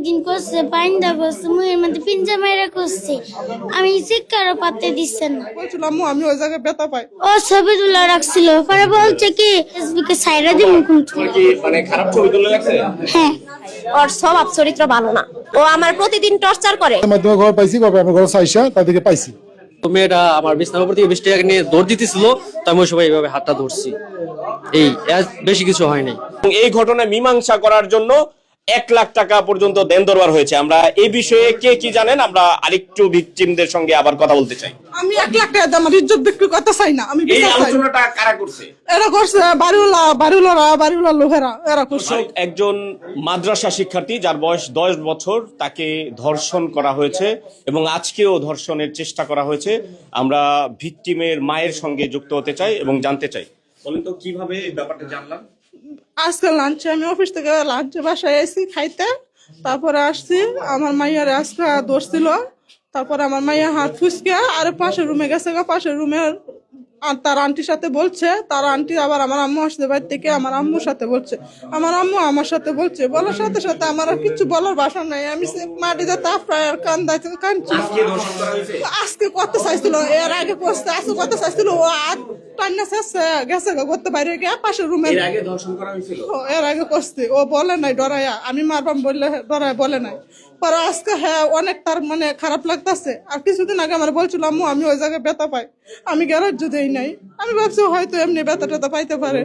অনেকদিন করছে, বাইন্দা করছে, মুখের মধ্যে পিঞ্জা মাইরা করছে। আমি চিৎকারও পাতে দিচ্ছে না। বলছিলাম আমি ওই জায়গায় ব্যথা পাই। ও ছবি তুলে রাখছিল, পরে বলছে কি ফেসবুকে সাইরা দিব কিন্তু। মানে খারাপ ছবি তুলে রাখছে। হ্যাঁ, ওর স্বভাব চরিত্র ভালো না, ও আমার প্রতিদিন টর্চার করে। মাধ্যমে ঘর পাইছি, বাবা আমার ঘর চাইসা তাদেরকে পাইছি। মেয়েটা আমার বিছনার উপর থেকে 20 টাকা নিয়ে দৌড় দিতেছিল, তো আমি ওই সময় এইভাবে হাতটা ধরছি। এই বেশি কিছু হয় নাই। এই ঘটনায় মীমাংসা করার জন্য 1 লাখ টাকা পর্যন্ত দেন দরবার হয়েছে। আমরা এই বিষয়ে কে কি জানেন, আমরা আরেকটু ভিকটিমদের সঙ্গে আবার কথা বলতে চাই। আমি 1 লাখ টাকা দিয়ে আমার ইজ্জত বিক্রি করতে চাই না। আমি এই বিচার চাই। আলোচনাটা কারা করছে? এরা করছে বাড়িওয়ালা লোকেরা, এরা করছে। একজন মাদ্রাসা শিক্ষার্থী যার বয়স 10 বছর, তাকে ধর্ষণ করা হয়েছে এবং আজকেও ধর্ষণের চেষ্টা করা হয়েছে। আমরা ভিকটিমের মায়ের সঙ্গে যুক্ত হতে চাই এবং জানতে চাই। বলেন তো কিভাবে এই ব্যাপারটা জানলাম? আজকে লাঞ্চে আমি অফিস থেকে লাঞ্চে বাসায় এসি খাইতে, তারপরে আসছি। আমার মাইয়ার আজকে ধরছিল, তারপরে আমার মাইয়া হাত ফুসকে আর পাশের রুমে গেছে। পাশের রুমের তার আন্টির সাথে বলছে, তার আন্টি আবার আমার আম্মু আসতে বাড়ি থেকে আমার আম্মুর সাথে বলছে, আমার আম্মু আমার সাথে বলছে। বলার সাথে সাথে আমার আর কিছু বলার ভাষা নাই। আমি মাটিতে তাপড়ায় আর কাঁদছি। আজকে করতে চাইছিল, এর আগে করতে, আজকে করতে চাইছিল। ও হাত টান্না গেছে করতে বাইরে গিয়ে পাশের রুমে। এর আগে করছে, ও বলে নাই ডরাইয়া, আমি মারবাম বললে ডরায় বলে নাই। পরে আজকে হ্যাঁ অনেক তার মানে খারাপ লাগতেছে। আর কিছুদিন আগে আমার বলছিল আম্মু আমি ওই জায়গায় ব্যথা পাই, আমি গ্যারাজ্য দেই নাই। আমি ভাবছি হয়তো এমনি ব্যথা ট্যাথা পাইতে পারে,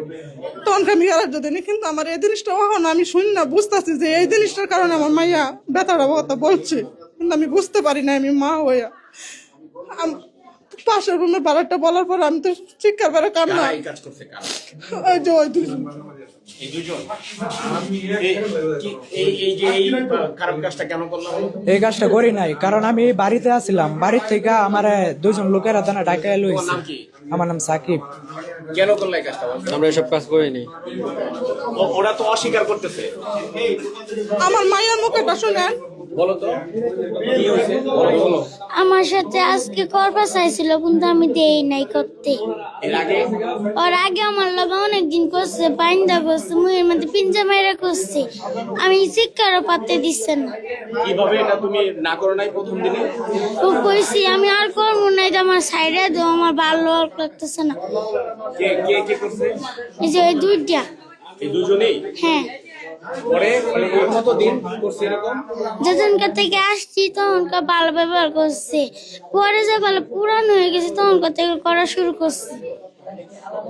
তখন আমি গ্যারাজ্য দিইনি। কিন্তু আমার এই জিনিসটা ওখানে আমি শুনি না, বুঝতেছি যে এই জিনিসটার কারণে আমার মাইয়া ব্যথাটা কথা বলছে, কিন্তু আমি বুঝতে পারি না। আমি মা হইয়া পাশের রুমের বাড়াটা বলার পর আমি তো চিৎকার বেড়ে কান্না। ওই যে ওই দুজন। এই কাজটা করি নাই, কারণ আমি বাড়িতে আসছিলাম। বাড়ির থেকে আমার 2জন লোকেরা দানা ঢাকায় লইছে। আমার নাম সাকিব। কেন করলে এই কাজটা? আমরা এসব কাজ করিনি। ওরা তো অস্বীকার করতেছে। আমার মায়ের মুখেটা শুনেন। বলো তো কি হয়েছে, বলো। আমার সাথে আজকে করবা চাইছিল, কিন্তু আমি দেই নাই করতে। এর আগে ওর আগে আমার লগে অনেকদিন করছে, বাইন্দা করছে, মুখের মধ্যে পিঞ্জা মাইরা করছে। আমি চিৎকারও পাতে দিচ্ছে না। কিভাবে এটা তুমি না করো নাই প্রথম দিনে? ও কইছি আমি আর করবো না, এটা আমার সাইডে দাও, আমার ভালো লাগতেছে না। কে কে কে করছে? এই যে ওই দুইটা। এই দুজনেই? হ্যাঁ, পরে মানে কতদিন করছে এরকম? যেদিনকার থেকে আসছি তখনকার ভালো ব্যবহার করছে, পরে যে ভালো পুরানো হয়ে গেছে তখনকার থেকে করা শুরু করছে।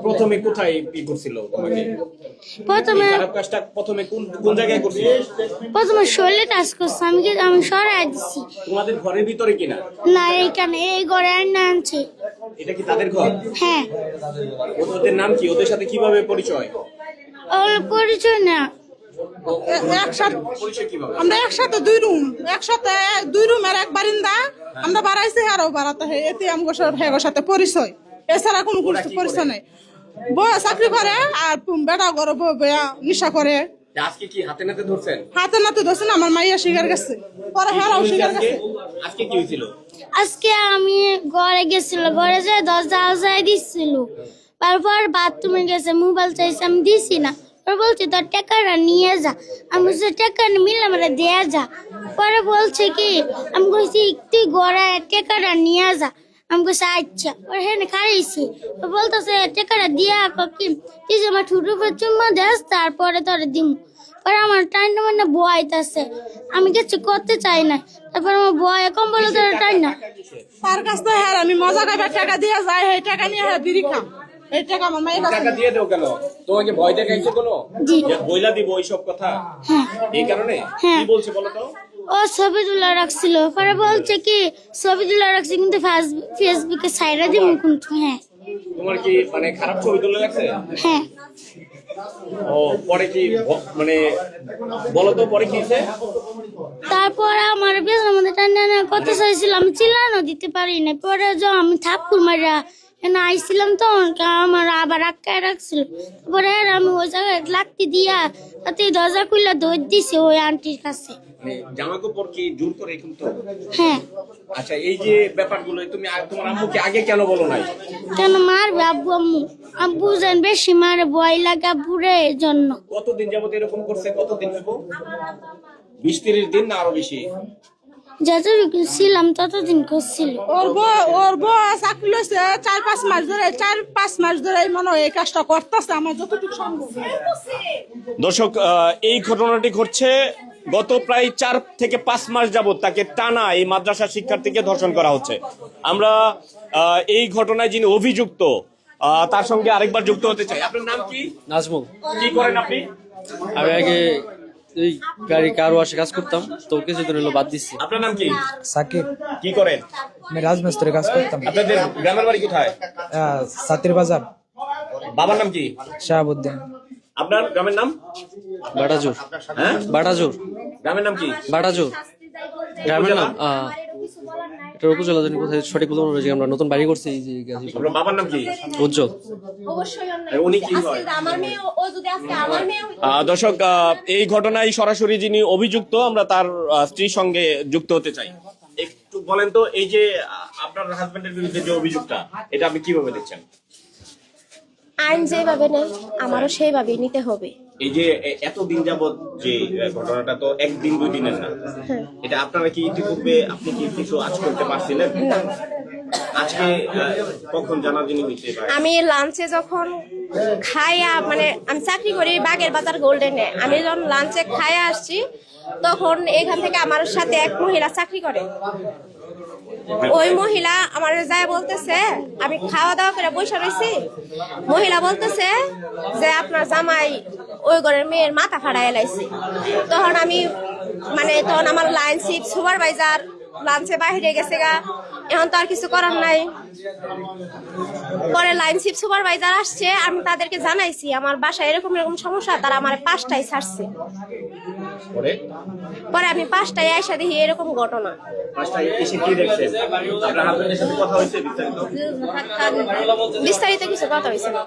প্রথমে কোথায় কি করছিল তোমাকে? প্রথমে খারাপ কাজটা প্রথমে কোন কোন জায়গায় করছিল? প্রথমে শরীরে টাচ করছে, আমি সরাই দিছি। তোমাদের ঘরের ভিতরে কিনা? না, এইখানে এই ঘরে আইনা আনছে। এটা কি তাদের ঘর? হ্যাঁ। ওদের নাম কি? ওদের সাথে কিভাবে পরিচয়? ওর পরিচয় না। একসাথে পরিচয় কিভাবে? আমরা একসাথে একসাথে দুই রুমের এক বারিন্দা। আমরা বাড়াইছি আরো বাড়াতে হয়, এতে আমগোর সাথে পরিচয়, এছাড়া কোনো পরিচয় নেই। বয়া চাকরি করে আর বেটা করে বয়া নিশা করে। আজকে কি হাতে নাতে ধরছেন? হাতে নাতে ধরছেন, আমার মাইয়া শিকার গেছে, পরে হেরাও শিকার গেছে। আজকে কি হয়েছিল? আজকে আমি ঘরে গেছিল, ঘরে যে দরজা আওয়াজ দিচ্ছিল, তারপর বাথরুমে গেছে, মোবাইল চাইছে, আমি দিছি না। বলছে তোর টাকাটা নিয়ে যা। আমি বলছি টাকা মিলে আমরা দেয়া যা। পরে বলছে কি, আমি বলছি তুই ঘরে টাকাটা নিয়ে যা। আমি বলছি আচ্ছা। ওর হ্যাঁ খাইছি, বলতেছে টাকাটা দিয়া কি তুই যে আমার ঠুটু উপর চুম্মা দেস, তারপরে তোর দিম। পরে আমার টাইম মানে বয়াইতেছে, আমি কিছু করতে চাই না। তারপর আমার বয় কম্বল ধরে টাইম না। তার কাছ থেকে হ্যাঁ আমি মজা খাইবার টাকা দিয়ে যাই, এই টাকা নিয়ে হ্যাঁ বিড়ি খাম। এই টাকা আমার মায়ের কাছে। টাকা দিয়ে দাও কেন? তোমাকে ভয় দেখাইছে কোনো? জি। বইলা দিব ওইসব কথা? হ্যাঁ। এই কারণে হ্যাঁ। কি বলছে বলো তো? ও ছবি তুলে রাখছিল, পরে বলছে কি ছবি তুলে রাখছি কিন্তু ফেসবুকে সাইরা দিব কিন্তু। হ্যাঁ। তোমার কি মানে খারাপ ছবি তুলে রাখছে? হ্যাঁ। ও পরে কি মানে বলো তো পরে কি হয়েছে? তারপর আমার বেজার মধ্যে টানা করতে চাইছিলাম, চিল্লানো দিতে পারি না। পরে যখন আমি থাপ্পড় মারা আইছিলাম তখন আমার আবার আটকায় রাখছিল। তারপরে আমি ওই জায়গায় লাত্তি দিয়া তাতে দরজা খুলে দৌড় দিছি ওই আন্টির কাছে। জামা কাপড় কি জোর করে কিন্তু? হ্যাঁ। আচ্ছা, এই যে ব্যাপারগুলো তুমি তোমার আম্মুকে আগে কেন বলো নাই? কেন মারবে আব্বু আম্মু? আব্বু যেন বেশি মারে, ভয় লাগে আব্বুরে, এর জন্য। কতদিন যাবত এরকম করছে? কতদিন যাবো? 20-30 দিন না আরো বেশি? যতটুকু ছিলাম ততদিন করছিল। ওর বউ চাকরি লইছে 4-5 মাস ধরে, 4-5 মাস ধরে মনে হয় এই কাজটা করতেছে আমার যতটুকু সম্ভব। দর্শক, এই ঘটনাটি ঘটছে গত প্রায় 4 থেকে 5 মাস যাবত তাকে টানা এই মাদ্রাসা শিক্ষার্থীকে ধর্ষণ করা হচ্ছে। আমরা এই ঘটনায় যিনি অভিযুক্ত তার সঙ্গে আরেকবার যুক্ত হতে চাই। আপনার নাম কি? নাজমুল। কি করেন আপনি? আমি আগে এই গাড়ি কার ওয়াশে কাজ করতাম, তো কিছুদিন হলো বাদ দিচ্ছি। আপনার নাম কি? সাকিব। কি করেন? আমি রাজমিস্ত্রি কাজ করতাম। আপনাদের গ্রামের বাড়ি কোথায়? সাতির বাজার। বাবার নাম কি? শাহাবুদ্দিন। আপনার গ্রামের নাম? বাটাজোর। হ্যাঁ, বাটাজোর। গ্রামের নাম কি? বাটাজোর গ্রামের নাম। এটা উপজেলা জানি কোথায় সঠিক বলতে পারবো না, আমরা নতুন বাড়ি করছি এই যে গাজীপুর। আপনার বাবার নাম কি? উজ্জ্বল। উনি কি হয়? দর্শক, এই ঘটনায় সরাসরি যিনি অভিযুক্ত আমরা তার স্ত্রীর সঙ্গে যুক্ত হতে চাই। একটু বলেন তো, এই যে আপনার হাজবেন্ডের বিরুদ্ধে যে অভিযোগটা, এটা আপনি কিভাবে দেখছেন? আইন যেভাবে নেয় আমারও সেইভাবেই নিতে হবে। এই যে এতদিন যাবত যে ঘটনাটা তো একদিন 2 দিনের না, এটা আপনারা কি ইতিপূর্বে আপনি কি কিছু আজ করতে পারছিলেন? আজকে কখন জানাজানি হয়েছে? আমি লাঞ্চে যখন খাইয়া মানে আমি চাকরি করি বাগের বাজার গোল্ডেনে, আমি যখন লাঞ্চে খাইয়া আসছি তখন এখান থেকে আমার সাথে এক মহিলা চাকরি করে। ওই মহিলা আমার যায় বলতেছে, আমি খাওয়া দাওয়া করে বসে রয়েছি, মহিলা বলতেছে যে আপনার জামাই ওই ঘরের মেয়ের মাথা ফাড়ায় লাইছে। তখন আমি তখন আমার লাইন শিফট সুপারভাইজার লাঞ্চে বাইরে গেছে গা, এখন তো আর কিছু করার নাই। পরে লাইন শিফট সুপারভাইজার আসছে, আমি তাদেরকে জানাইছি আমার বাসায় এরকম এরকম সমস্যা, তারা আমার 5টায় ছাড়ছে। পরে আমি 5টায় আইসা দেখি এরকম ঘটনা। বিস্তারিত কিছু কথা হয়েছে না।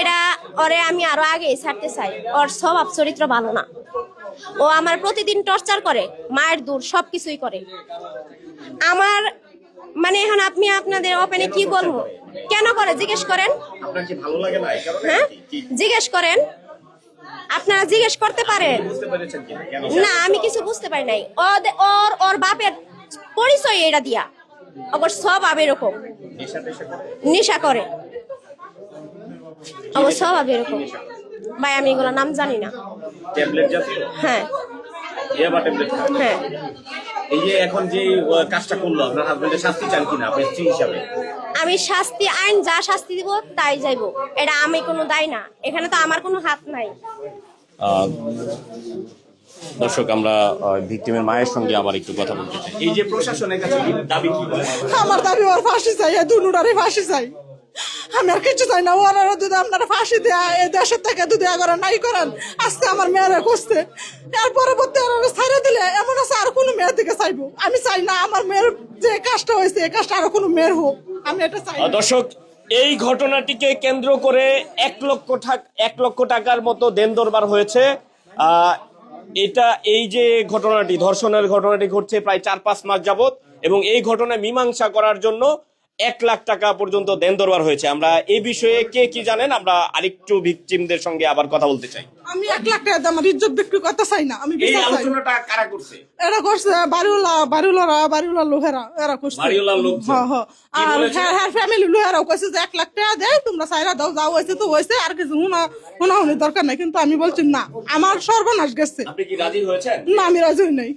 এটা ওরে আমি আরো আগে ছাড়তে চাই, ওর স্বভাব চরিত্র ভালো না। ও আমার প্রতিদিন টর্চার করে, মায়ের দূর সবকিছুই করে আমার। এখন আপনি আপনাদের ওপেনে কি বলবো, কেন করে জিজ্ঞেস করেন? হ্যাঁ, জিজ্ঞেস করেন, আপনারা জিজ্ঞেস করতে পারেন না। আমি কিছু বুঝতে পারি নাই। ওর বাপের পরিচয় এটা দিয়া, ওর স্বভাব এরকম, নেশা করে, ওর স্বভাব এরকম। ভাই আমি এগুলো নাম জানি না। হ্যাঁ হ্যাঁ। এই যে এখন যে কাজটা করলো আপনার হাজবেন্ডের শাস্তি চান কিনা আপনি স্ত্রী হিসাবে? আমি শাস্তি, আইন যা শাস্তি দিব তাই যাইবো, এটা আমি কোনো দায় না, এখানে তো আমার কোনো হাত নাই। দর্শক, আমরা ভিকটিমের মায়ের সঙ্গে আবার একটু কথা বলতে চাই। এই যে প্রশাসনের কাছে দাবি কি বলেন? আমার দাবি ওর ফাঁসি চাই, দুনুরারে ফাঁসি চাই। আমি আর কিছু চাই না। ওরা যদি আপনারা ফাঁসি দেয়া এই দেশের থেকে যদি আগে নাই করেন, আজকে আমার মেয়েরা করছে, এর পরবর্তী ছাড়ে দিলে এমন আছে আর কোনো মেয়ের দিকে চাইবো। আমি চাই না আমার মেয়ের যে কাজটা হয়েছে এই কাজটা আরো কোনো মেয়ের হোক, আমি এটা চাই। দর্শক, এই ঘটনাটিকে কেন্দ্র করে 1 লক্ষ টাকার মতো দেন দরবার হয়েছে। এই যে ঘটনাটি, ধর্ষণের ঘটনাটি ঘটছে প্রায় 4-5 মাস যাবত, এবং এই ঘটনায় মীমাংসা করার জন্য 1 লাখ টাকা পর্যন্ত দেন দরবার হয়েছে। আমরা এই বিষয়ে কে কি জানেন আমরা আরেকটু ভিকটিমদের সঙ্গে আবার কথা বলতে চাই। আমি 1 লাখ টাকা আমার ইজ্জত বিক্রি করতে চাই না। আমি এই আলোচনাটা কারা করছে? এরা করছে বাড়িওয়ালা লোহেরা, এরা করছে। বাড়িওয়ালার লোক? আর হ্যাঁ ফ্যামিলি লোহেরাও কইছে যে 1 লাখ টাকা দেয়, তোমরা চাইরা দাও, যা হয়েছে তো হয়েছে, আর কিছু হুনাহুনির দরকার নাই। কিন্তু আমি বলছি না, আমার সর্বনাশ গেছে। আপনি কি রাজি হয়েছেন? না, আমি রাজি হই নাই।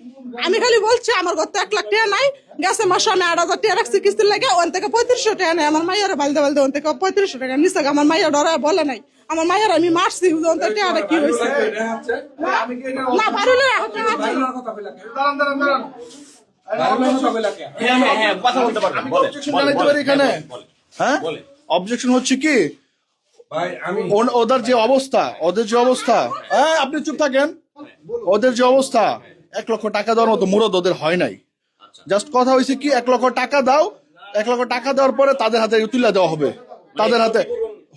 আমি খালি বলছি আমার ঘর তো 1 লাখ টাকা নাই, গেছে মাসে আমি 8,000 টাকা রাখছি কিস্তির লাগে, ওখান থেকে 3500 টাকা নেই। আমার মাইয়ারে বালদে ওখান থেকে 3500 টাকা নিচ্ছে। আমার মাইয়া ডরা বলে নাই, আমার মাইয়ার আমি মারছি, টাকাটা কি হয়েছে না পারলে অবজেকশন হচ্ছে কি ওদের যে অবস্থা, হ্যাঁ আপনি চুপ থাকেন। ওদের যে অবস্থা, 1 লক্ষ টাকা দেওয়ার মতো মুরদ ওদের হয় নাই। জাস্ট কথা হয়েছে কি 1 লক্ষ টাকা দাও, 1 লক্ষ টাকা দেওয়ার পরে তাদের হাতে তুলে দেওয়া হবে। তাদের হাতে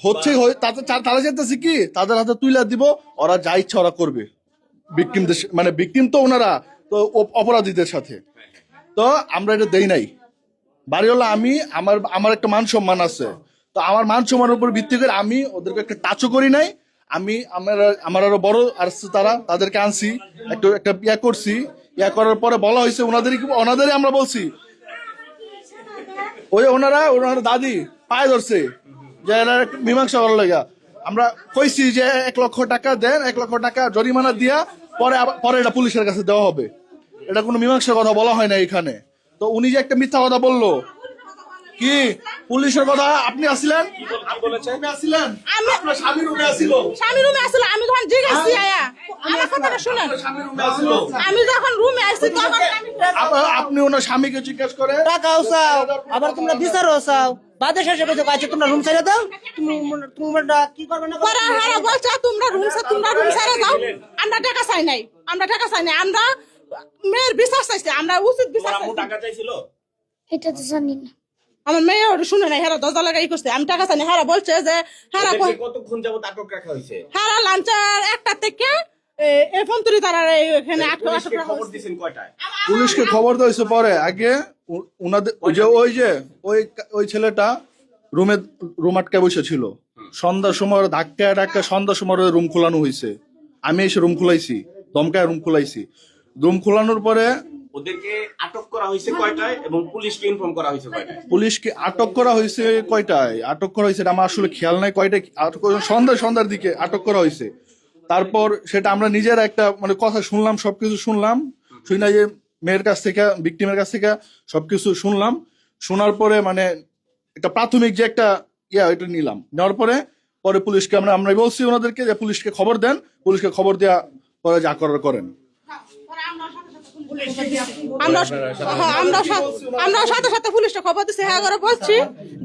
হচ্ছে তারা যেতেছে কি তাদের হাতে তুলে দিব, ওরা যা ইচ্ছা ওরা করবে। ভিকটিমদের ভিকটিম তো ওনারা তো অপরাধীদের সাথে, তো আমরা এটা দেই নাই। বাড়িওয়ালা আমি, আমার একটা মান সম্মান আছে, তো আমার মান সম্মানের উপর ভিত্তি করে আমি ওদেরকে একটা টাচও করি নাই। আমি আমার আরো বড় আসছে তাদেরকে আনছি, একটা ইয়া করছি। ইয়া করার পরে বলা হয়েছে ওনাদেরই আমরা বলছি, ওনারা দাদি পায়ে ধরছে যে এরা মীমাংসা করার লাগা। আমরা কইছি যে 1 লক্ষ টাকা দেন, 1 লক্ষ টাকা জরিমানা দিয়া পরে এটা পুলিশের কাছে দেওয়া হবে। এটা কোনো মীমাংসার কথা বলা হয় না এখানে। তো উনি যে একটা মিথ্যা কথা বললো, কি পুলিশের কথা আপনি আসছিলেন? আপনি আসছিলেন? আপনার স্বামী রুমে আসছিল। স্বামী রুমে আসলো, আমি তখন জিজ্ঞাসি আয়া আমার কথাটা শুনেন। স্বামী রুমে আসছিল। আমি যখন রুমে আসছি তখন আপনি ওনার স্বামীকে জিজ্ঞেস করে টাকাও চাও, আবার তোমরা বিচারও চাও, বাদে শেষে কইছো আচ্ছা তোমরা রুম ছেড়ে দাও, তোমরা কি করবে না পরে হারা বলছে তোমরা রুম ছেড়ে দাও। আমরা টাকা চাই নাই, আমরা মেয়ের বিশ্বাস চাইছি, আমরা উচিত বিচার চাইছি। টাকা চাইছিল? এটা তো জানি না। আমার মেয়ে ওটা শুনে নাই, হেরা দরজা লাগাই করছে, আমি টাকা চাই না। হেরা বলছে যে কতক্ষণ যাবত আটক রাখা হয়েছে? হেরা লাঞ্চার 1টা থেকে এই ফোন তুলি তারা এখানে আটক রাখা খবর হয়েছে। দিয়েছেন কয়টায়? পুলিশকে খবর দেওয়া হয়েছে পরে। আগে ওনাদের ওই ছেলেটা রুম আটকে বসেছিল। সন্ধ্যার সময় ধাক্কা সন্ধ্যার সময় রুম খোলানো হয়েছে। আমি এসে রুম খুলাইছি, দমকায় রুম খুলাইছি। রুম খোলানোর পরে ওদেরকে আটক করা হয়েছে কয়টায় এবং পুলিশকে ইনফর্ম করা হয়েছে কয়টায়? পুলিশকে আটক করা হয়েছে কয়টায়? আটক করা হয়েছে আমার আসলে খেয়াল নাই কয়টায় আটক করা। সন্ধ্যার দিকে আটক করা হয়েছে। তারপর সেটা আমরা নিজেরা একটা মানে কথা শুনলাম, সবকিছু শুনলাম, শুনে যে মেয়ের কাছ থেকে, ভিকটিমের কাছ থেকে সবকিছু শুনলাম। শোনার পরে মানে একটা প্রাথমিক যে একটা এটা নিলাম। নেওয়ার পরে পুলিশকে আমরা বলছি ওনাদেরকে যে পুলিশকে খবর দেন, পুলিশকে খবর দেওয়া পরে যা করার করেন। আমরা সাথে সাথে পুলিশটা খবর দিচ্ছি। হ্যাঁ করে বলছি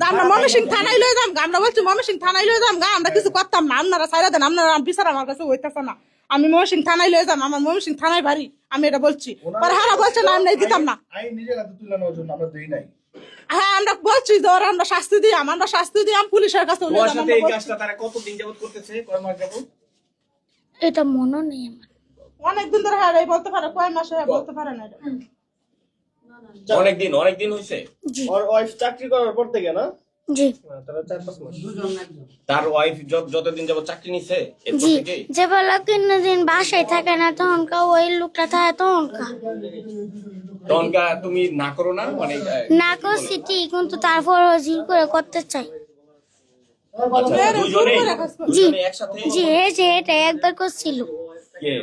আমরা ময়মনসিংহ থানায় লয়ে যাম, আমরা বলছি ময়মনসিংহ থানায় লয়ে যাম, আমরা কিছু করতাম না, আপনারা ছাইরা দেন, আপনারা বিচার আমার কাছে হইতেছে না, আমি ময়মনসিংহ থানায় লয়ে যাম, আমার ময়মনসিংহ থানায় বাড়ি, আমি এটা বলছি। পরে হারা বলছে না আমরা দিতাম না। আইন নিজের হাতে তুলে নেওয়ার জন্য আমরা দেই নাই। হ্যাঁ আমরা বলছি যে আমরা শাস্তি দিই, পুলিশের কাছে তোমার সাথে এই কাজটা তারা কতদিন যাবত করতেছে? কয় মাস যাবত? এটা মনে নেই আমার। অনেকদিন ধরে হ্যাঁ বলতে পারে, কয় মাসে বলতে পারে না এটা। অনেকদিন হয়েছে। ওর ওয়াইফ চাকরি করার পর থেকে না? জি তারা 4-5 মাস। তার ওয়াইফ যতদিন যাবত চাকরি নিছে এরপর জি, থেকে? যে বেলা দিন বাসায় থাকে না তখনকা ওই লোকটা থাকে তখনকা তুমি না করো না? মানে না করছি ঠিক, কিন্তু তারপর জির করে করতে চাই। আচ্ছা, দুজনেই একসাথে? জি এটা একবার করছিল, কে?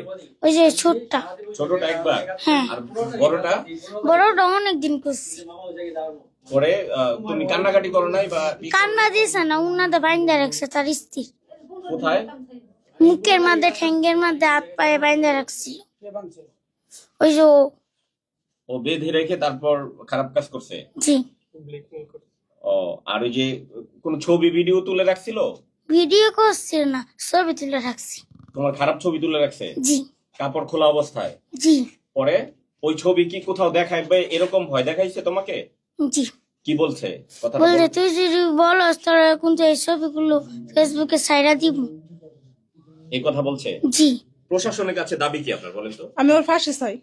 ওই যে ছোটটা। ছোটটা একবার? হ্যাঁ। আর বড়টা? বড়টা অনেকদিন করছি। পরে তুমি কান্নাকাটি করো নাই বা? কান্না দিয়েছে না, উনাদের বাইন্দা রাখছে তার স্ত্রী। কোথায়? মুখের মধ্যে, ঠ্যাঙ্গের মধ্যে, হাত পায়ে বাইন্দা রাখছিল। ওই যে ও বেঁধে রেখে তারপর খারাপ কাজ করছে? জি। ও, আর ওই যে কোন ছবি ভিডিও তুলে রাখছিল? ভিডিও করছিল না, ছবি তুলে রাখছি। তোমার খারাপ ছবি তুলে রাখছে? জি কাপড় খোলা অবস্থায়? জি পরে ওই ছবি কি কোথাও দেখাইবে এরকম ভয় দেখাইছে তোমাকে? জি। কি বলছে? কথা বলছে তুই যদি বলস তোরা কিন্তু এই ছবিগুলো ফেসবুকে ছাইড়া দিব। এই কথা বলছে? জি। প্রশাসনের কাছে দাবি কি আপনার বলেন তো? আমি ওর ফাঁসি চাই।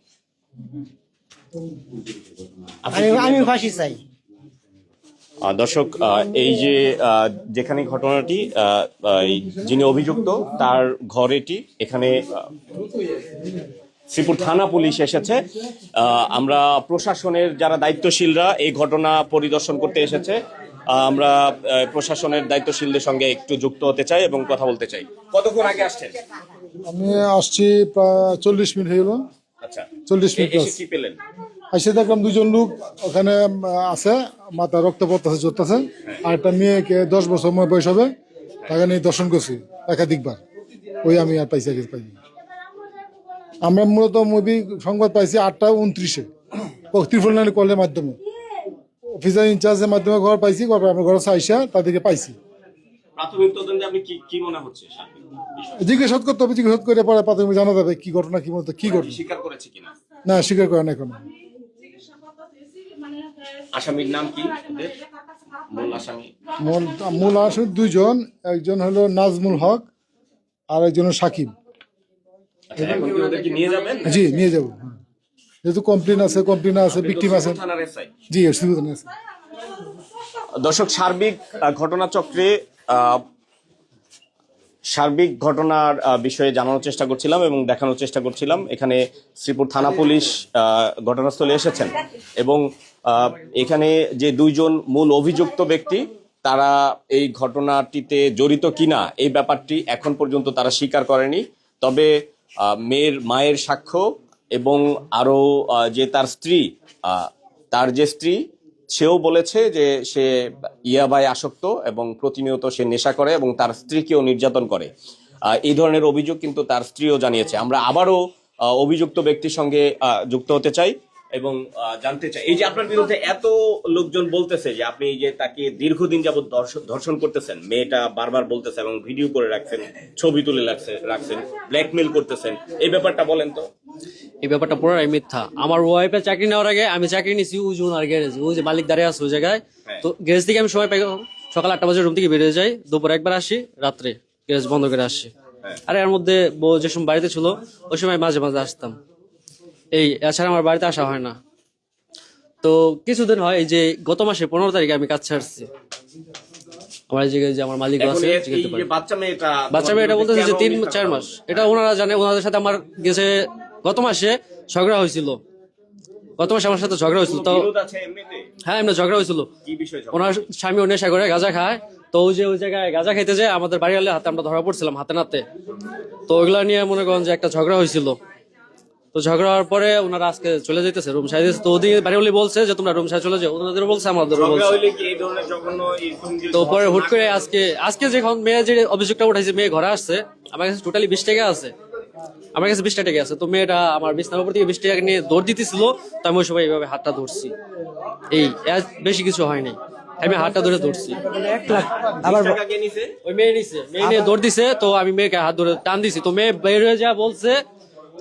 আমি ফাঁসি চাই। দর্শক, এই যে যেখানে ঘটনাটি, যিনি অভিযুক্ত তার ঘর এটি, এখানে শ্রীপুর থানা পুলিশ এসেছে। আমরা প্রশাসনের যারা দায়িত্বশীলরা এই ঘটনা পরিদর্শন করতে এসেছে। আমরা প্রশাসনের দায়িত্বশীলদের সঙ্গে একটু যুক্ত হতে চাই এবং কথা বলতে চাই। কতক্ষণ আগে আসছেন? আমি আসছি প্রায় 40 মিনিট হয়ে গেল। আচ্ছা, 40 মিনিট এসে কি পেলেন? এসে দেখলাম 2জন লোক ওখানে আছে, মাথা রক্ত পড়তেছে, জড়তেছে। আর একটা মেয়েকে 10 বছর বয়স হবে, তাকে নিয়ে দর্শন করছি একাধিকবার। ওই আমি আর পাইছি, আগে পাইনি। আমরা মূলত মুভি সংবাদ পাইছি 8টা 29-এ ত্রিফল নাইন কলের মাধ্যমে, অফিসার ইনচার্জের মাধ্যমে ঘর পাইছি। আমরা ঘর আইসা তাদেরকে পাইছি। প্রাথমিক তদন্তে আপনি কি মনে হচ্ছে? জিজ্ঞাসা করতে হবে, জিজ্ঞাসা করে পরে প্রাথমিক জানা যাবে কি ঘটনা, কি মূলত কি ঘটনা। স্বীকার করেছে কিনা? না, স্বীকার করে না এখনো। আসামির নাম কি? মূল আসামি? মূল আসামি 2জন, একজন হলো নাজমুল হক আর একজন সাকিব। আচ্ছা, এখন কি ওদেরকে নিয়ে যাবেন? জি, নিয়ে যাবো। যেহেতু কমপ্লেন আছে, ভিকটিম আছে। থানার এসআই? জি, শ্রীপুর থানার আছে। দর্শক, ঘটনাচক্রে সার্বিক ঘটনার বিষয়ে জানানোর চেষ্টা করছিলাম এবং দেখানোর চেষ্টা করছিলাম। এখানে শ্রীপুর থানা পুলিশ ঘটনাস্থলে এসেছেন এবং এখানে যে দুইজন মূল অভিযুক্ত ব্যক্তি তারা এই ঘটনাটিতে জড়িত কিনা এই ব্যাপারটি এখন পর্যন্ত তারা স্বীকার করেনি। তবে মায়ের সাক্ষ্য এবং আরো যে তার স্ত্রী সেও বলেছে যে সে ইয়াবায় আসক্ত এবং প্রতিনিয়ত সে নেশা করে এবং তার স্ত্রীকেও নির্যাতন করে। এই ধরনের অভিযোগ কিন্তু তার স্ত্রীও জানিয়েছে। আমরা আবারও অভিযুক্ত ব্যক্তির সঙ্গে যুক্ত হতে চাই এবং জানতে চাই, এই যে আপনার বিরুদ্ধে এত লোকজন বলতেছে যে আপনি যে তাকে দীর্ঘদিন যাবত ধর্ষণ করতেছেন, মেয়েটা বারবার বলতেছে এবং ভিডিও করে রাখছেন, ছবি তুলে রাখছেন, ব্ল্যাকমেল করতেছেন, এই ব্যাপারটা বলেন তো। এই ব্যাপারটা পুরোটাই মিথ্যা। আমার ওয়াইফের চাকরি নেওয়ার আগে আমি চাকরি নিয়েছি ওই গ্যারেজ, ওই যে মালিক দাঁড়িয়ে আছে ওই জায়গায়। তো গ্যারেজ থেকে আমি সময় পাই সকাল 8টা বাজে রুম থেকে বেরিয়ে যাই, দুপুর একবার আসি, রাত্রে গ্যারেজ বন্ধ করে আসি। আর এর মধ্যে বউ যে সময় বাড়িতে ছিল ওই সময় মাঝে মাঝে আসতাম, এছাড়া আমার বাড়িতে আসা হয় না। তো কিছুদিন হয়, এই যে গত মাসে 15 তারিখে আমি কাজ ছাড়ছি। আমার জায়গায় যে আমার মালিক আছে, বাচ্চা মেয়েটা বলতেছে যে 3-4 মাস। এটা ওনারা জানে, ওনাদের সাথে আমার গেছে গত মাসে ঝগড়া হয়েছিল। আমার সাথে ঝগড়া হয়েছিল। তো হ্যাঁ, এমনি ঝগড়া হয়েছিল। ওনার স্বামী নেশা করে গাঁজা খায়। তো ওই জায়গায় গাঁজা খাইতে যায় আমাদের বাড়ি হাতে আমরা ধরা পড়ছিলাম হাতে নাতে। তো ওইগুলা নিয়ে মনে করেন যে একটা ঝগড়া হয়েছিল। তো ঝগড়া হওয়ার পরে ওনারা আজকে চলে যেতেছে, রুম সাইড দিয়েছে। তো ওদিকে বাড়ি বলছে যে তোমরা রুম সাইড চলে যাও, ওনাদের বলছে আমাদের বলছে। তো পরে হুট করে আজকে যখন মেয়ে যে অভিযোগটা উঠাইছে, মেয়ে ঘরে আসছে, আমার কাছে টোটালি 20 টাকা আছে, আমার কাছে 20 টাকা আছে। তো মেয়েটা আমার বিছনার উপর থেকে 20 টাকা নিয়ে দৌড় দিতেছিল, তো আমি ওই সময় এইভাবে হাতটা ধরছি। বেশি কিছু হয়নি, আমি হাতটা ধরে ধরছি। 1 লাখ আবার ওই মেয়ে নিয়ে দৌড় দিছে। তো আমি মেয়েকে হাত ধরে টান দিছি। তো মেয়ে বের হয়ে যা বলছে।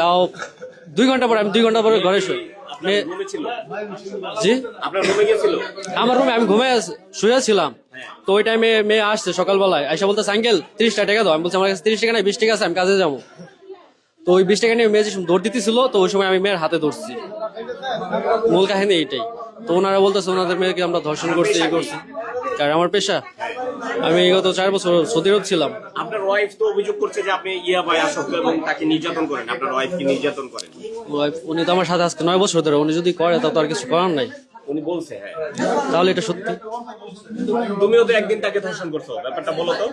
তাও 2 ঘন্টা পরে, আমি 2 ঘন্টা পরে ঘরে শুই। জি, আমার রুমে আমি শুয়েছিলাম। তো ওই টাইমে মেয়ে আসছে সকালবেলায়, আইসা বলতে আঙ্কেল 30 টাকা দাও। আমি বলছি আমার কাছে 30 টাকা নাই, 20 টাকা আছে, আমি কাজে যাবো। তো ওই 20 টাকা নিয়ে মেয়ে যে দৌড় দিতেছিল, তো ওই সময় আমি মেয়ের হাতে ধরছি। মূল কাহিনী এইটাই। তো ওনারা বলতেছে ওনাদের মেয়েকে আমরা ধর্ষণ করছি, কারণ আমার পেশা। আমি গত 4 বছর সৌদি আরব ছিলাম। আপনার ওয়াইফ তো অভিযোগ করছে যে আপনি ইয়াবায় আসক্ত এবং তাকে নির্যাতন করেন। আপনার ওয়াইফ কি নির্যাতন করেন? উনি তো আমার সাথে আজকে 9 বছর ধরে, উনি যদি করে তা তো আর কিছু করার নাই। উনি বলছে হ্যাঁ, তাহলে এটা সত্যি। তুমিও তো একদিন তাকে ধর্ষণ করছো, ব্যাপারটা বলো তো।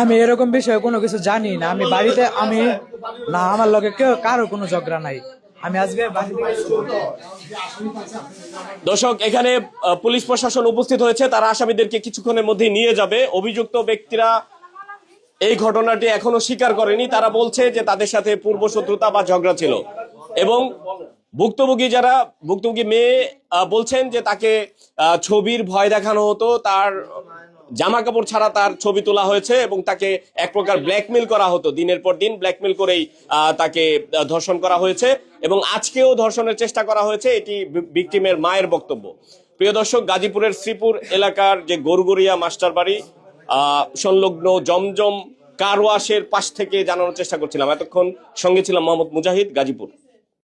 আমি এরকম বিষয়ে কোনো কিছু জানি না। আমি বাড়িতে আমার লগে কারো কোনো ঝগড়া নাই। আমি আজকে দর্শক, এখানে পুলিশ প্রশাসন উপস্থিত হয়েছে, তারা আসামিদেরকে কিছুক্ষণের মধ্যে নিয়ে যাবে। অভিযুক্ত ব্যক্তিরা এই ঘটনাটি এখনো স্বীকার করেনি। তারা বলছে যে তাদের সাথে পূর্ব শত্রুতা বা ঝগড়া ছিল এবং ভুক্তভোগী মেয়ে বলছেন যে তাকে ছবির ভয় দেখানো হতো, তার জামা কাপড় ছাড়া তার ছবি তোলা হয়েছে এবং তাকে এক প্রকার ব্ল্যাকমেল করা হতো, দিনের পর দিন ব্ল্যাকমেল করেই তাকে ধর্ষণ করা হয়েছে এবং আজকেও ধর্ষণের চেষ্টা করা হয়েছে, এটি ভিকটিমের মায়ের বক্তব্য। প্রিয় দর্শক, গাজীপুরের শ্রীপুর এলাকার যে গরুগরিয়া মাস্টার বাড়ি সংলগ্ন জমজম কার ওয়াশের পাশ থেকে জানানোর চেষ্টা করছিলাম। এতক্ষণ সঙ্গে ছিলাম মোহাম্মদ মুজাহিদ, গাজীপুর।